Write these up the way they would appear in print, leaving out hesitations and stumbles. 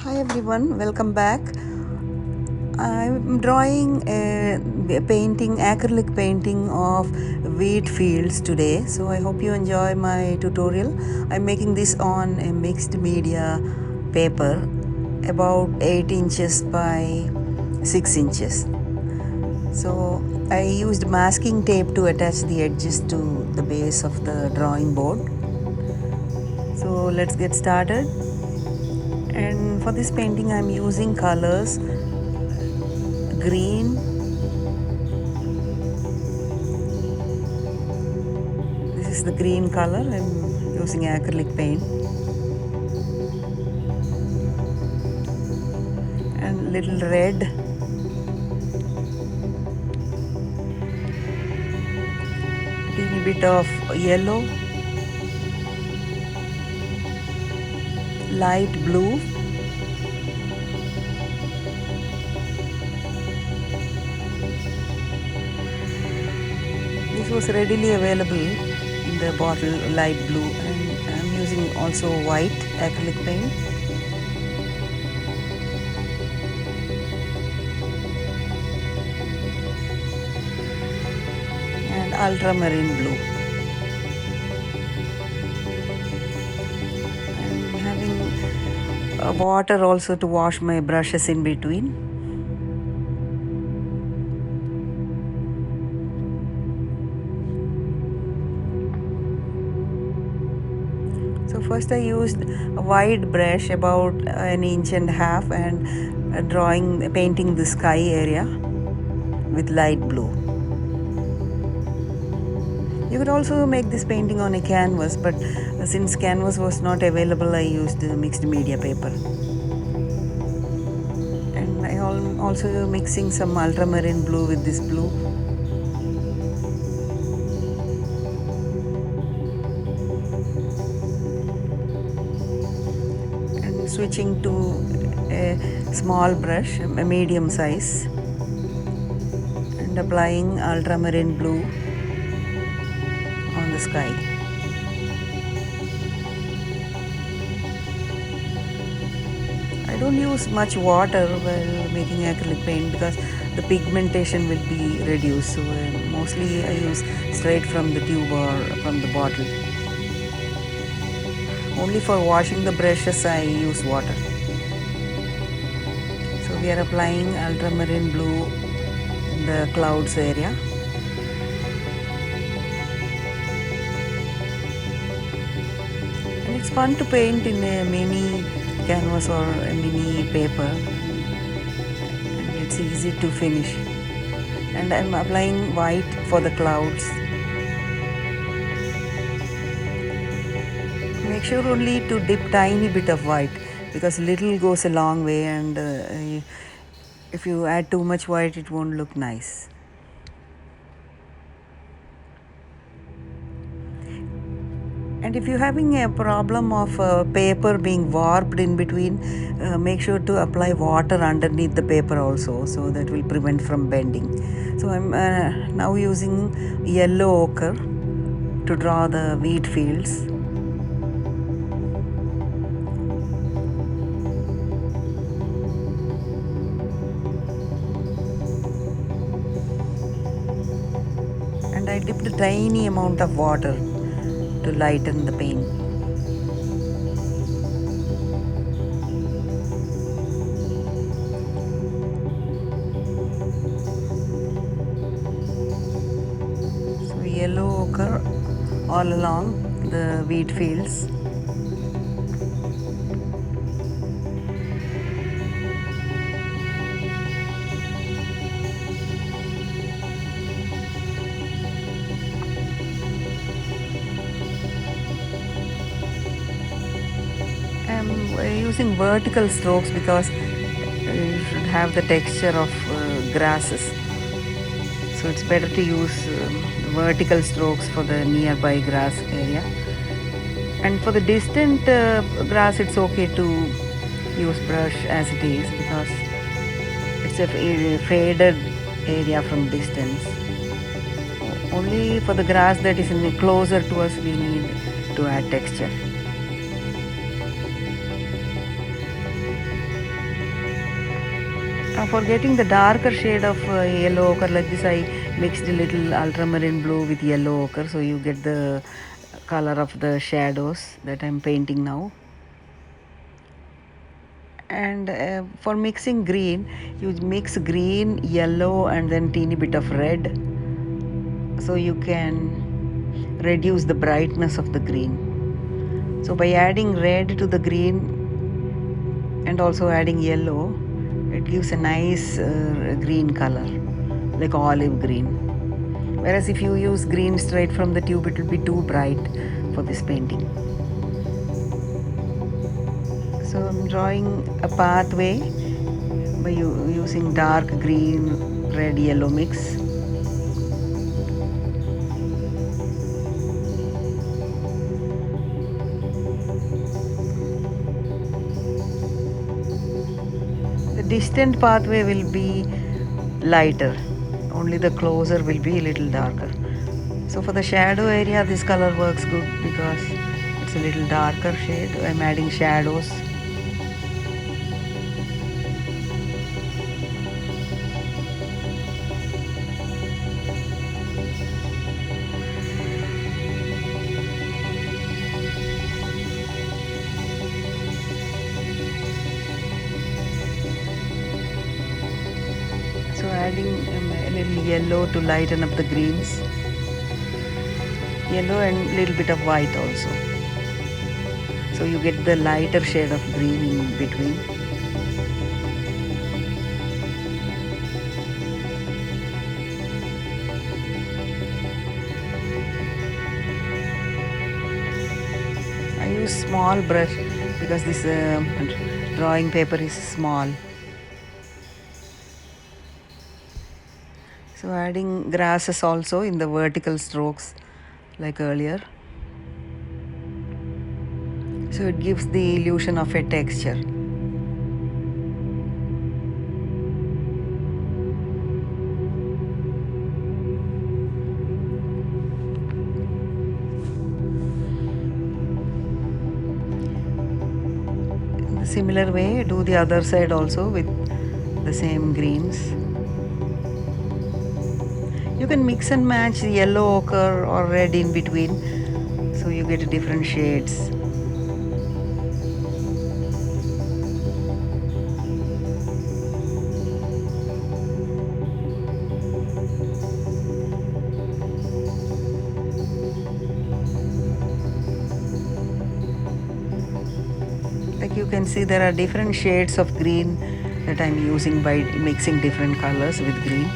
Hi everyone, welcome back. I'm drawing a painting, acrylic painting of wheat fields today. So I hope you enjoy my tutorial. I'm making this on a mixed media paper about 8 inches by 6 inches. So I used masking tape to attach the edges to the base of the drawing board. So let's get started. And for this painting I'm using colors green. This is the green color. I'm using acrylic paint and little red, teeny bit of yellow, light blue, this was readily available in the bottle, light blue, and I'm using also white acrylic paint and ultramarine blue. I'm having water also to wash my brushes in between. So first I used a wide brush about an inch and a half and painting the sky area with light blue. You could also make this painting on a canvas, but since canvas was not available, I used mixed media paper. And I am also mixing some ultramarine blue with this blue. And switching to a small brush, a medium size, and applying ultramarine blue on the sky. I don't use much water while making acrylic paint because the pigmentation will be reduced. So mostly I use straight from the tube or from the bottle. Only for washing the brushes I use water. So we are applying ultramarine blue in the clouds area. And it's fun to paint in a mini canvas or a mini paper. And it's easy to finish. And I'm applying white for the clouds. Make sure only to dip tiny bit of white because little goes a long way, and if you add too much white it won't look nice. And if you're having a problem of paper being warped in between, make sure to apply water underneath the paper also, so that will prevent from bending. So I'm now using yellow ochre to draw the wheat fields. And I dipped a tiny amount of water to lighten the paint. So yellow ochre all along the wheat fields. I'm using vertical strokes because you should have the texture of grasses. So it's better to use vertical strokes for the nearby grass area. And for the distant grass, it's okay to use brush as it is because it's a faded area from distance. Only for the grass that is closer to us, we need to add texture. Now for getting the darker shade of yellow ochre like this, I mixed a little ultramarine blue with yellow ochre, so you get the color of the shadows that I'm painting now. And for mixing green, you mix green, yellow, and then teeny bit of red, so you can reduce the brightness of the green. So by adding red to the green and also adding yellow, it gives a nice green color, like olive green. Whereas if you use green straight from the tube, it will be too bright for this painting. So I'm drawing a pathway by using dark green, red, yellow mix. The distant pathway will be lighter, only the closer will be a little darker. So for the shadow area, this color works good because it's a little darker shade. I'm adding shadows. So adding a little yellow to lighten up the greens. Yellow and little bit of white also. So you get the lighter shade of green in between. I use small brush because this drawing paper is small. So adding grasses also in the vertical strokes like earlier. So it gives the illusion of a texture. In the similar way, do the other side also with the same greens. You can mix and match the yellow ochre or red in between, so you get different shades. Like you can see, there are different shades of green that I'm using by mixing different colors with green.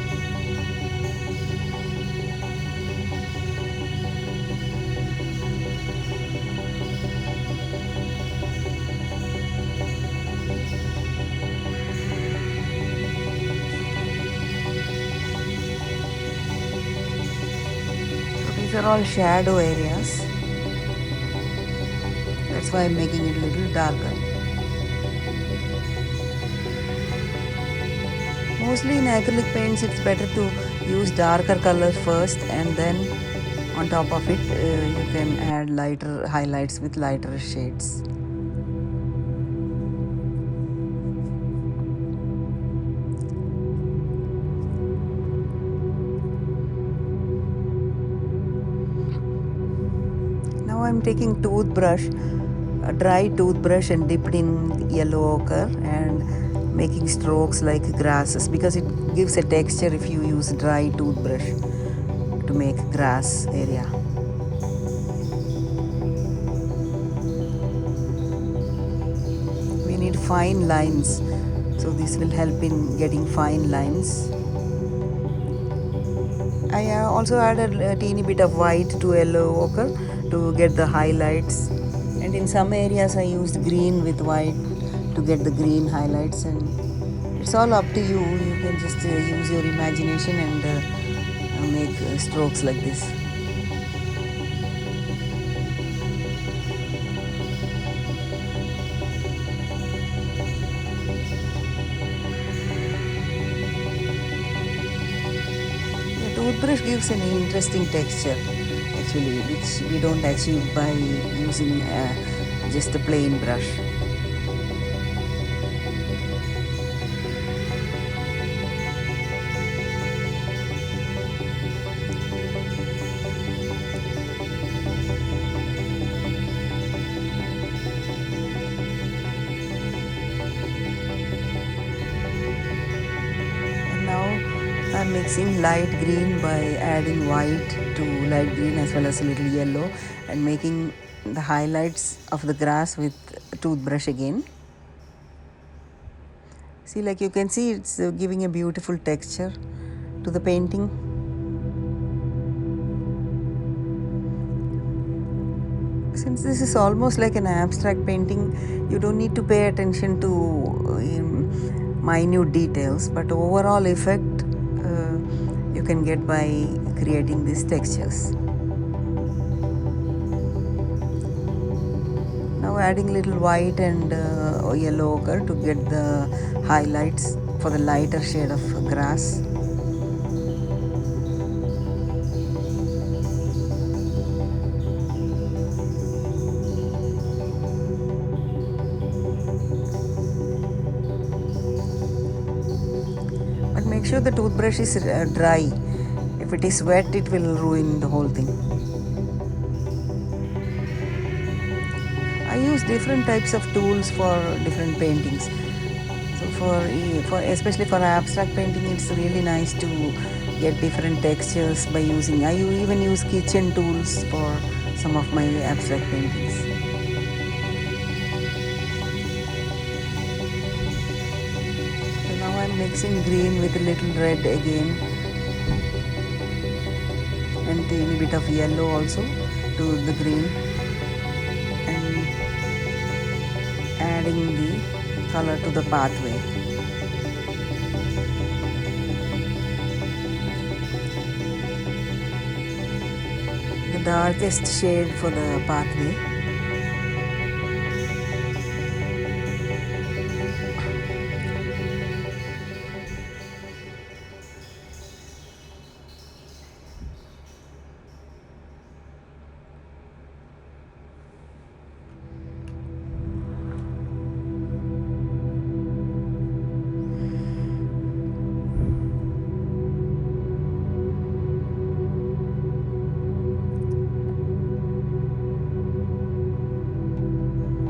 So these are all shadow areas. That's why I'm making it a little darker. Mostly in acrylic paints, it's better to use darker colors first, and then on top of it, you can add lighter highlights with lighter shades. Now I'm taking toothbrush, a dry toothbrush, and dipped in yellow ochre and making strokes like grasses, because it gives a texture if you use dry toothbrush to make grass area. We need fine lines, so this will help in getting fine lines. I also added a teeny bit of white to yellow ochre to get the highlights, and in some areas I used green with white to get the green highlights, and it's all up to you. You can just use your imagination and make strokes like this. The toothbrush gives an interesting texture actually, which we don't achieve by using just a plain brush. I'm mixing light green by adding white to light green as well as a little yellow and making the highlights of the grass with toothbrush again. See, like you can see, it's giving a beautiful texture to the painting. Since this is almost like an abstract painting, you don't need to pay attention to minute details, but overall effect you can get by creating these textures. Now adding little white and yellow ochre to get the highlights for the lighter shade of grass. But make sure the toothbrush is dry. If it is wet, it will ruin the whole thing. I use different types of tools for different paintings. So for especially for abstract painting, it's really nice to get different textures by using. I even use kitchen tools for some of my abstract paintings. So now I'm mixing green with a little red again, and a tiny bit of yellow also to the green, and adding the color to the pathway. The darkest shade for the pathway.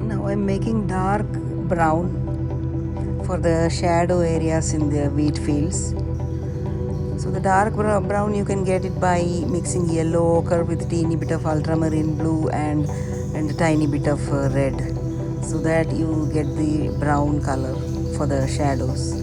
Now I'm making dark brown for the shadow areas in the wheat fields. So the dark brown you can get it by mixing yellow ochre with teeny bit of ultramarine blue and a tiny bit of red, so that you get the brown color for the shadows.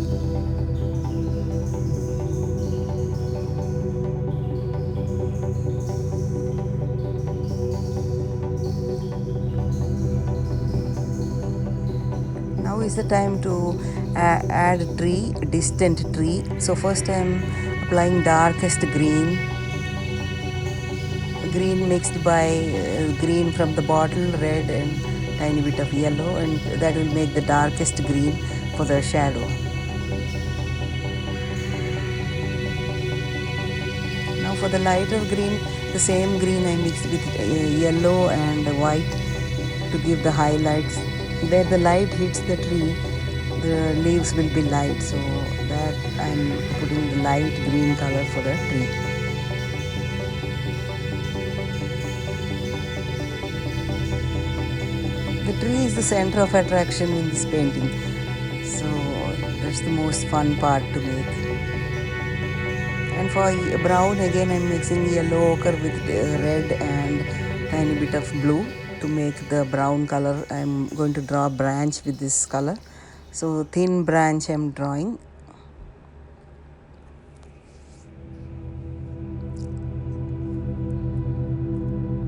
Now is the time to add a distant tree. So first I am applying darkest green mixed by green from the bottle, red and tiny bit of yellow, and that will make the darkest green for the shadow. Now for the lighter green, the same green I mixed with yellow and white to give the highlights. Where the light hits the tree, the leaves will be light, so that I'm putting the light green color for the tree. The tree is the center of attraction in this painting, so that's the most fun part to make. And for brown, again I'm mixing yellow ochre with red and tiny bit of blue to make the brown color. I'm going to draw a branch with this color, so thin branch I'm drawing.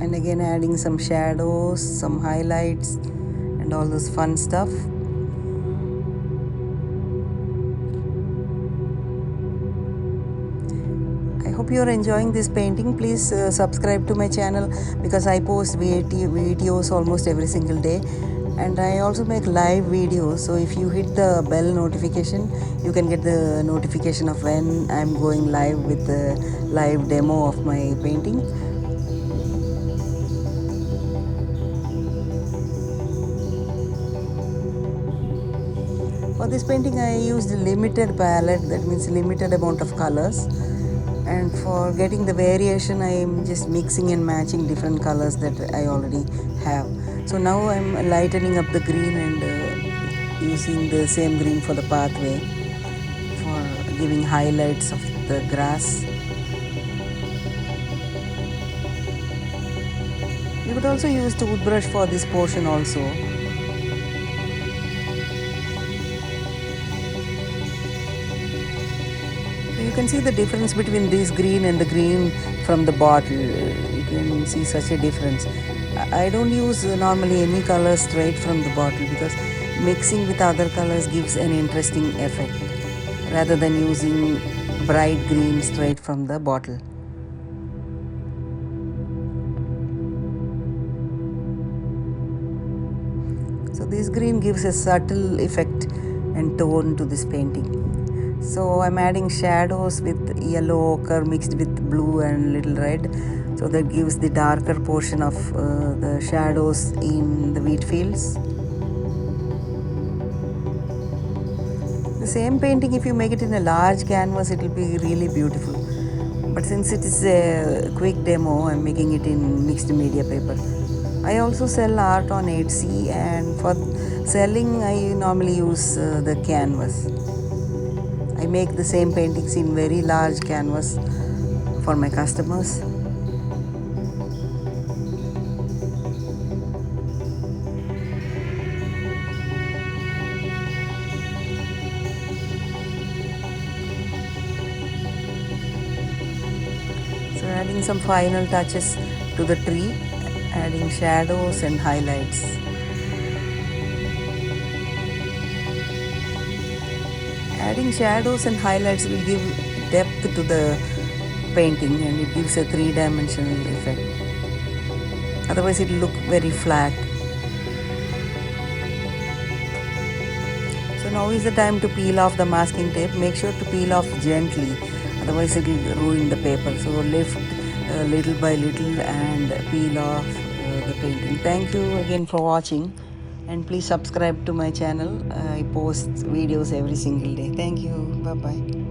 And again adding some shadows, some highlights and all this fun stuff. I hope you are enjoying this painting. Please subscribe to my channel, because I post videos almost every single day, and I also make live videos. So if you hit the bell notification, you can get the notification of when I'm going live with the live demo of my painting. For this painting I used a limited palette, that means limited amount of colors, and for getting the variation I am just mixing and matching different colors that I already have. So now I am lightening up the green and using the same green for the pathway for giving highlights of the grass. You could also use toothbrush for this portion also. So you can see the difference between this green and the green from the bottle. You can see such a difference. I don't use normally any color straight from the bottle because mixing with other colors gives an interesting effect rather than using bright green straight from the bottle. So this green gives a subtle effect and tone to this painting. So I'm adding shadows with yellow ochre mixed with blue and little red. So that gives the darker portion of the shadows in the wheat fields. The same painting, if you make it in a large canvas, it will be really beautiful. But since it is a quick demo, I'm making it in mixed media paper. I also sell art on Etsy, and for selling I normally use the canvas. I make the same paintings in very large canvas for my customers. So adding some final touches to the tree, adding shadows and highlights. Adding shadows and highlights will give depth to the painting and it gives a three-dimensional effect. Otherwise it will look very flat. So now is the time to peel off the masking tape. Make sure to peel off gently, otherwise it will ruin the paper. So lift little by little and peel off the painting. Thank you again for watching, and please subscribe to my channel. I post videos every single day. Thank you. Bye bye.